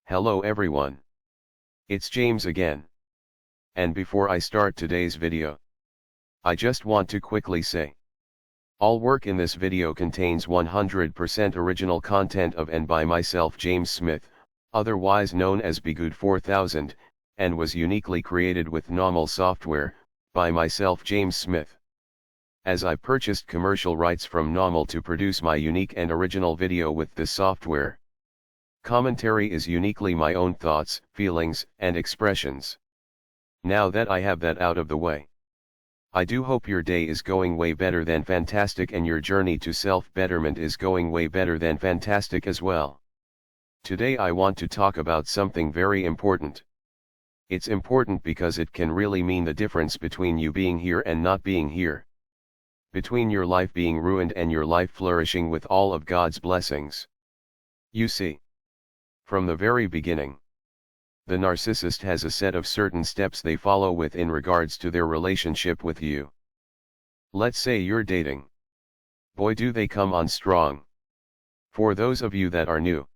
Hello everyone. It's James again. And before I start today's video, I just want to quickly say, all work in this video contains 100% original content of and by myself James Smith, otherwise known as Bgood 4000, and was uniquely created with NAWMAL software, by myself James Smith. As I purchased commercial rights from NAWMAL to produce my unique and original video with this software. Commentary is uniquely my own thoughts, feelings, and expressions. Now that I have that out of the way, I do hope your day is going way better than fantastic and your journey to self-betterment is going way better than fantastic as well. Today I want to talk about something very important. It's important because it can really mean the difference between you being here and not being here. Between your life being ruined and your life flourishing with all of God's blessings. You see, from the very beginning, the narcissist has a set of certain steps they follow with in regards to their relationship with you. Let's say you're dating. Boy, do they come on strong. For those of you that are new,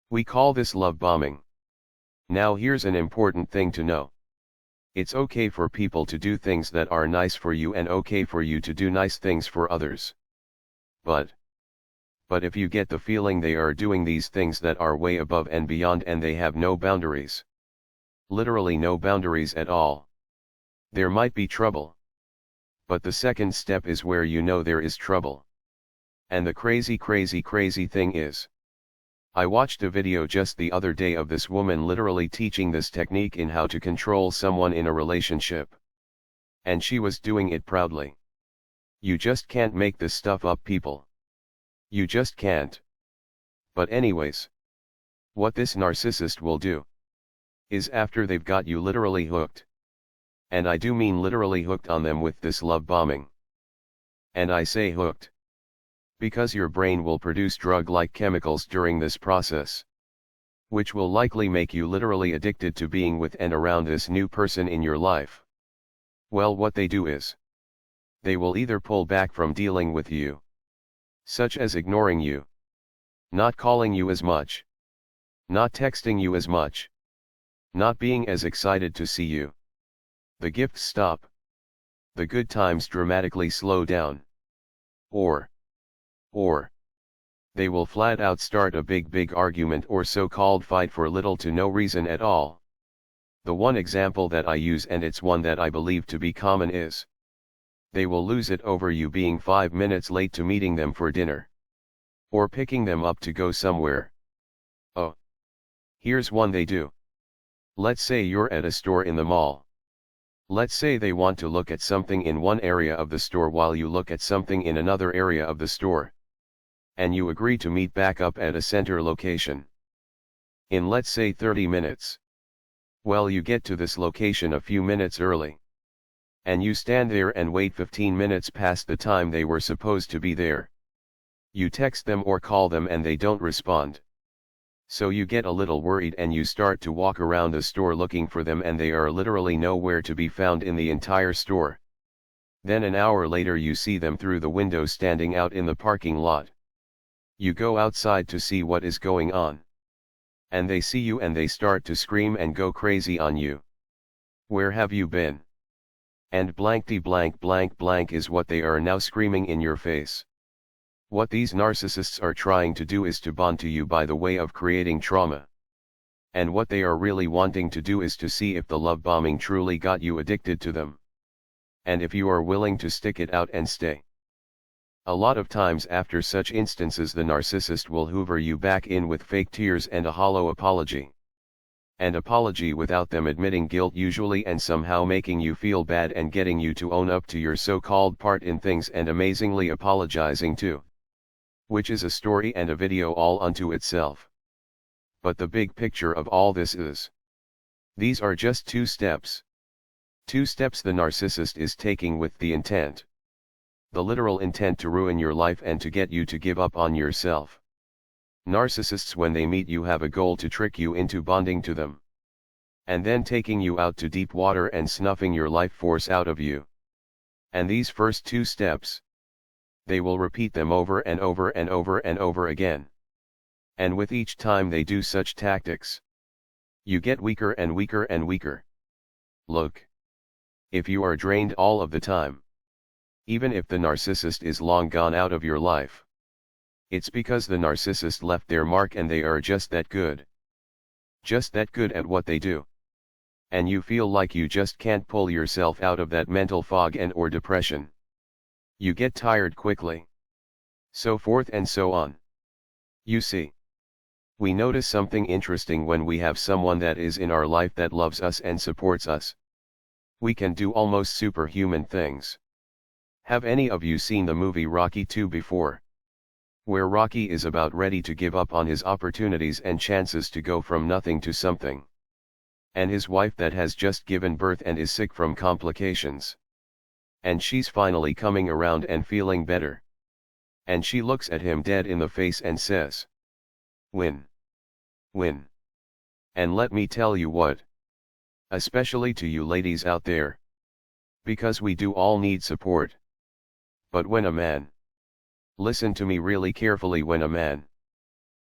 we call this love bombing. Now here's an important thing to know. It's okay for people to do things that are nice for you and okay for you to do nice things for others. But if you get the feeling they are doing these things that are way above and beyond and they have no boundaries. Literally no boundaries at all. There might be trouble. But the second step is where you know there is trouble. And the crazy thing is, I watched a video just the other day of this woman literally teaching this technique in how to control someone in a relationship. And she was doing it proudly. You just can't make this stuff up, people. You just can't. But anyways, what this narcissist will do is after they've got you literally hooked. And I do mean literally hooked on them with this love bombing. And I say hooked because your brain will produce drug-like chemicals during this process, which will likely make you literally addicted to being with and around this new person in your life. Well, what they do is, they will either pull back from dealing with you, such as ignoring you, not calling you as much, not texting you as much, not being as excited to see you. The gifts stop. The good times dramatically slow down. Or they will flat out start a big argument or so-called fight for little to no reason at all. The one example that I use, and it's one that I believe to be common, is they will lose it over you being 5 minutes late to meeting them for dinner. Or picking them up to go somewhere. Oh. Here's one they do. Let's say you're at a store in the mall. Let's say they want to look at something in one area of the store while you look at something in another area of the store. And you agree to meet back up at a center location. In let's say 30 minutes. Well, you get to this location a few minutes early. And you stand there and wait 15 minutes past the time they were supposed to be there. You text them or call them and they don't respond. So you get a little worried and you start to walk around the store looking for them, and they are literally nowhere to be found in the entire store. Then an hour later you see them through the window standing out in the parking lot. You go outside to see what is going on. And they see you and they start to scream and go crazy on you. Where have you been? And blankety blank is what they are now screaming in your face. What these narcissists are trying to do is to bond to you by the way of creating trauma. And what they are really wanting to do is to see if the love bombing truly got you addicted to them. And if you are willing to stick it out and stay. A lot of times after such instances the narcissist will hoover you back in with fake tears and a hollow apology. An apology without them admitting guilt usually, and somehow making you feel bad and getting you to own up to your so-called part in things and amazingly apologizing too. Which is a story and a video all unto itself. But the big picture of all this is, these are just 2 steps. 2 steps the narcissist is taking with the intent. The literal intent to ruin your life and to get you to give up on yourself. Narcissists, when they meet you, have a goal to trick you into bonding to them. And then taking you out to deep water and snuffing your life force out of you. And these first 2 steps, they will repeat them over and over and over and over again. And with each time they do such tactics, You get weaker and weaker and weaker. Look. If you are drained all of the time, even if the narcissist is long gone out of your life, it's because the narcissist left their mark and they are just that good. Just that good at what they do. And you feel like you just can't pull yourself out of that mental fog and or depression. You get tired quickly. So forth and so on. You see. We notice something interesting when we have someone that is in our life that loves us and supports us. We can do almost superhuman things. Have any of you seen the movie Rocky II before? Where Rocky is about ready to give up on his opportunities and chances to go from nothing to something. And his wife that has just given birth and is sick from complications. And she's finally coming around and feeling better. And she looks at him dead in the face and says, "Win. Win." And let me tell you what. Especially to you ladies out there. Because we do all need support. But when a man, listen to me really carefully, when a man,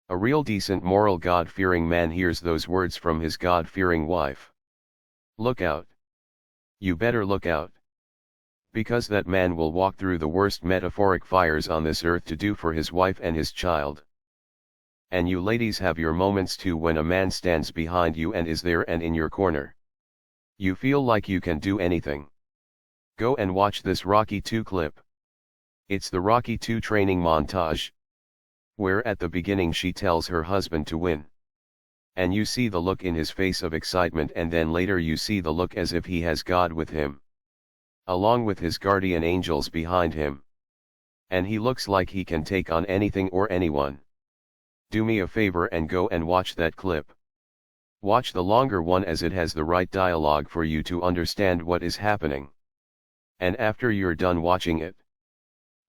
a real decent moral God-fearing man, hears those words from his God-fearing wife, look out. You better look out. Because that man will walk through the worst metaphoric fires on this earth to do for his wife and his child. And you ladies have your moments too, when a man stands behind you and is there and in your corner. You feel like you can do anything. Go and watch this Rocky II clip. It's the Rocky II training montage, where at the beginning she tells her husband to win. And you see the look in his face of excitement, and then later you see the look as if he has God with him, along with his guardian angels behind him. And he looks like he can take on anything or anyone. Do me a favor and go and watch that clip. Watch the longer one, as it has the right dialogue for you to understand what is happening. And after you're done watching it,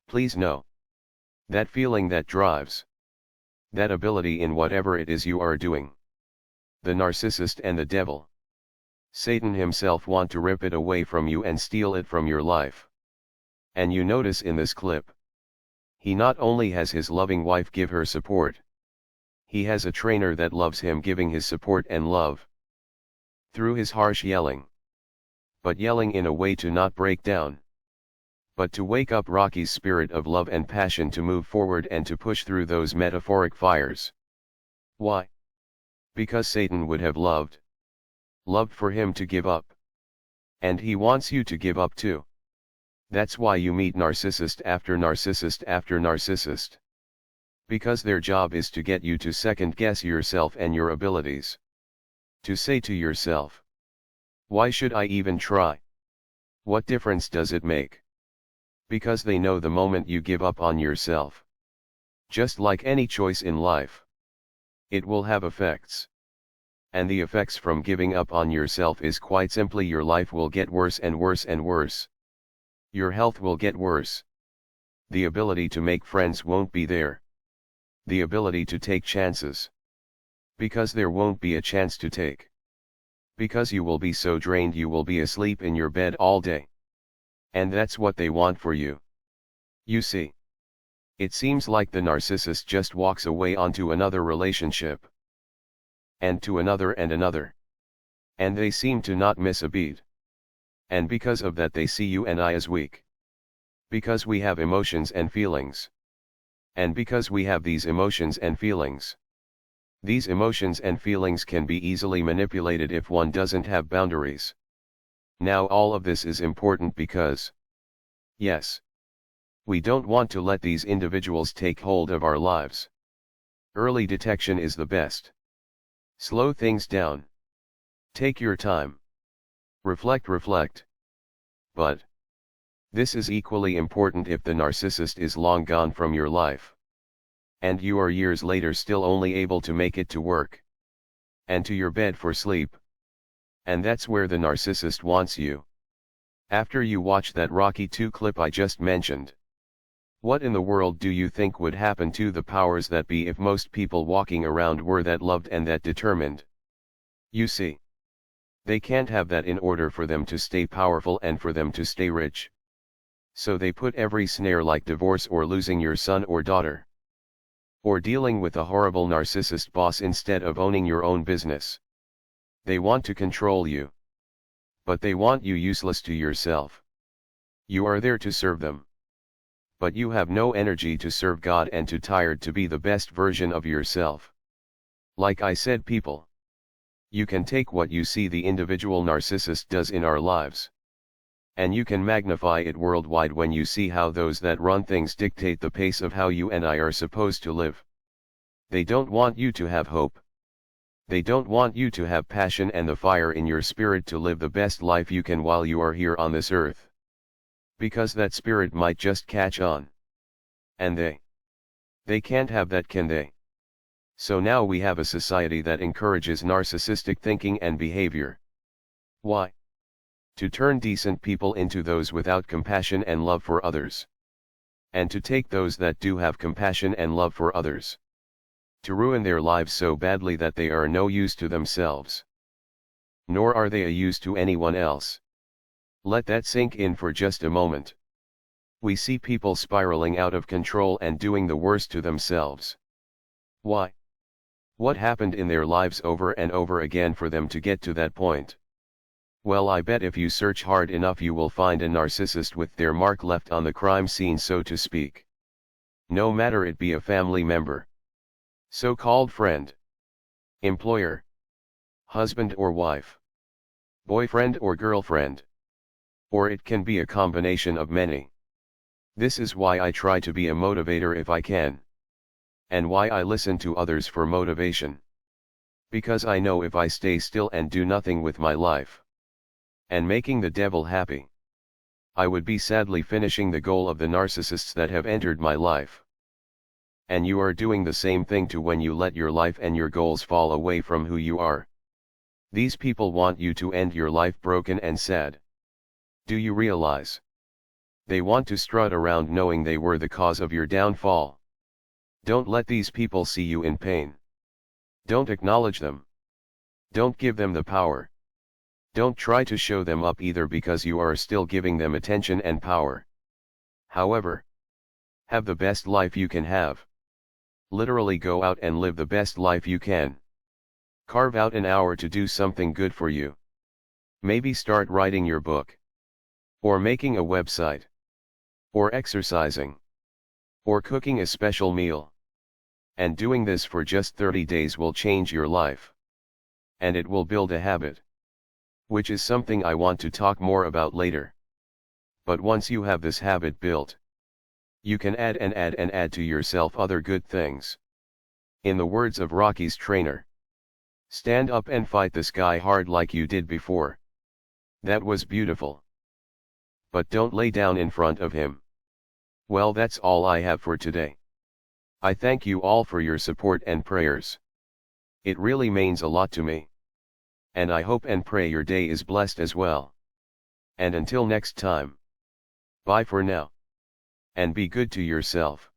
please know that feeling that drives, that ability in whatever it is you are doing, the narcissist and the devil, Satan himself, want to rip it away from you and steal it from your life. And you notice in this clip, he not only has his loving wife give her support, he has a trainer that loves him giving his support and love through his harsh yelling. But yelling in a way to not break down, but to wake up Rocky's spirit of love and passion to move forward and to push through those metaphoric fires. Why? Because Satan would have loved for him to give up. And he wants you to give up too. That's why you meet narcissist after narcissist after narcissist. Because their job is to get you to second guess yourself and your abilities. To say to yourself, why should I even try? What difference does it make? Because they know the moment you give up on yourself, just like any choice in life, it will have effects. And the effects from giving up on yourself is quite simply your life will get worse and worse and worse. Your health will get worse. The ability to make friends won't be there. The ability to take chances. Because there won't be a chance to take. Because you will be so drained you will be asleep in your bed all day. And that's what they want for you. You see. It seems like the narcissist just walks away onto another relationship. And to another and another. And they seem to not miss a beat. And because of that they see you and I as weak. Because we have emotions and feelings. And because we have these emotions and feelings. These emotions and feelings can be easily manipulated if one doesn't have boundaries. Now all of this is important because, yes, we don't want to let these individuals take hold of our lives. Early detection is the best. Slow things down. Take your time. Reflect. But this is equally important if the narcissist is long gone from your life. And you are years later still only able to make it to work. And to your bed for sleep. And that's where the narcissist wants you. After you watch that Rocky II clip I just mentioned. What in the world do you think would happen to the powers that be if most people walking around were that loved and that determined? You see. They can't have that in order for them to stay powerful and for them to stay rich. So they put every snare like divorce or losing your son or daughter. Or dealing with a horrible narcissist boss instead of owning your own business. They want to control you. But they want you useless to yourself. You are there to serve them. But you have no energy to serve God and too tired to be the best version of yourself. Like I said, people, you can take what you see the individual narcissist does in our lives, and you can magnify it worldwide when you see how those that run things dictate the pace of how you and I are supposed to live. They don't want you to have hope. They don't want you to have passion and the fire in your spirit to live the best life you can while you are here on this earth. Because that spirit might just catch on. And they can't have that, can they? So now we have a society that encourages narcissistic thinking and behavior. Why? To turn decent people into those without compassion and love for others. And to take those that do have compassion and love for others, to ruin their lives so badly that they are no use to themselves. Nor are they a use to anyone else. Let that sink in for just a moment. We see people spiraling out of control and doing the worst to themselves. Why? What happened in their lives over and over again for them to get to that point? Well, I bet if you search hard enough you will find a narcissist with their mark left on the crime scene, so to speak. No matter it be a family member, so-called friend, employer, husband or wife, boyfriend or girlfriend. Or it can be a combination of many. This is why I try to be a motivator if I can. And why I listen to others for motivation. Because I know if I stay still and do nothing with my life, and making the devil happy, I would be sadly finishing the goal of the narcissists that have entered my life. And you are doing the same thing too when you let your life and your goals fall away from who you are. These people want you to end your life broken and sad. Do you realize? They want to strut around knowing they were the cause of your downfall. Don't let these people see you in pain. Don't acknowledge them. Don't give them the power. Don't try to show them up either, because you are still giving them attention and power. However, have the best life you can have. Literally go out and live the best life you can. Carve out an hour to do something good for you. Maybe start writing your book. Or making a website. Or exercising. Or cooking a special meal. And doing this for just 30 days will change your life. And it will build a habit. Which is something I want to talk more about later. But once you have this habit built, you can add and add and add to yourself other good things. In the words of Rocky's trainer, stand up and fight this guy hard like you did before. That was beautiful. But don't lay down in front of him. Well, that's all I have for today. I thank you all for your support and prayers. It really means a lot to me. And I hope and pray your day is blessed as well. And until next time. Bye for now. And be good to yourself.